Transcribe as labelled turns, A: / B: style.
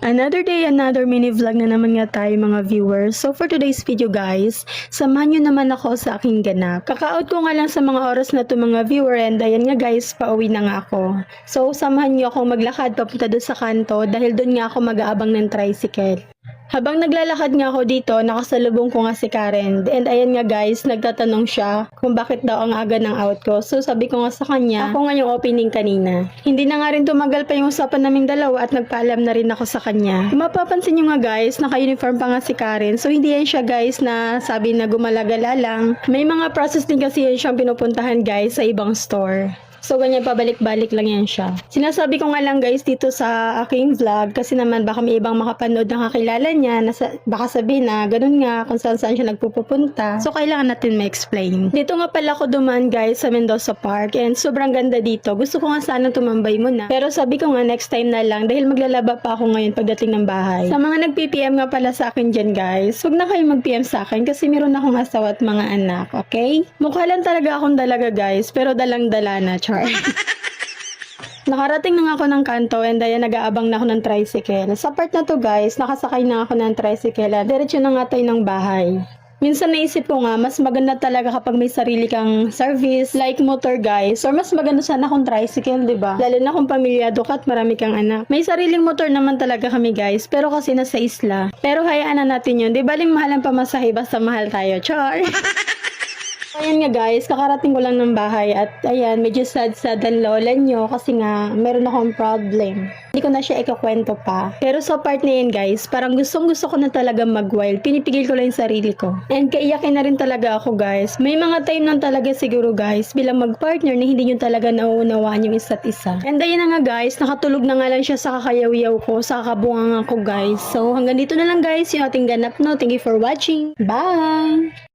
A: Another day, another mini vlog na naman nga tayo mga viewers. So for today's video guys, samahan nyo naman ako sa aking ganap. Kaka-out ko nga lang sa mga oras na to mga viewer and ayan nga guys, pauwi na nga ako. So samahan nyo ako maglakad papunta doon sa kanto dahil doon nga ako mag-aabang ng tricycle. Habang naglalakad nga ako dito, nakasalubong ko nga si Karen. And ayan nga guys, nagtatanong siya kung bakit daw ang aga ng out ko. So sabi ko nga sa kanya, ako nga yung opening kanina. Hindi na nga rin tumagal pa yung usapan naming dalawa at nagpaalam na rin ako sa kanya. Kung mapapansin nyo nga guys, naka-uniform pa nga si Karen. So hindi yan siya guys na sabi na gumalagala lang. May mga process din kasi yan siyang pinupuntahan guys sa ibang store. So, ganyan pabalik-balik lang yan siya. Sinasabi ko nga lang guys dito sa aking vlog kasi naman baka may ibang makapanood na kakilala niya na baka sabihin na ganun nga kung saan siya nagpupunta. So, kailangan natin ma-explain. Dito nga pala ako dumaan guys sa Mendoza Park and sobrang ganda dito. Gusto ko nga sana tumambay muna. Pero sabi ko nga next time na lang dahil maglalaba pa ako ngayon pagdating ng bahay. Sa mga nag-PPM nga pala sa akin dyan guys, huwag na kayo mag-PM sa akin kasi meron akong asawa at mga anak, okay? Mukha lang talaga akong dalaga guys pero dalang-dala na. Nakarating na nga ako ng kanto and ayan nag-aabang na ako ng tricycle. Sa part na to guys, nakasakay na ako ng tricycle at diretso na nga tayo ng bahay. Minsan naisip ko nga, mas maganda talaga kapag may sarili kang service, like motor guys, or mas maganda sana kung tricycle, diba? Lalo na kung pamilyado ka at marami kang anak. May sariling motor naman talaga kami guys, pero kasi nasa isla. Pero hayaan na natin yun, di baling mahal ang pamasahe basta mahal tayo, char! Ayan nga guys, kakarating ko lang ng bahay at ayan, medyo sad-sad ang lola nyo kasi nga meron akong problem. Hindi ko na siya ikakwento pa. Pero sa part na yan guys, parang gustong-gusto ko na talaga mag-wild. Pinipigil ko lang yung sarili ko. And kaiyakin na rin talaga ako guys. May mga time lang talaga siguro guys, bilang mag-partner na hindi nyo talaga nauunawaan yung isa't isa. And ayan na nga guys, nakatulog na nga lang siya sa kakayaw-yaw ko, sa kakabungang ko guys. So hanggang dito na lang guys, yung ating ganap no. Thank you for watching. Bye!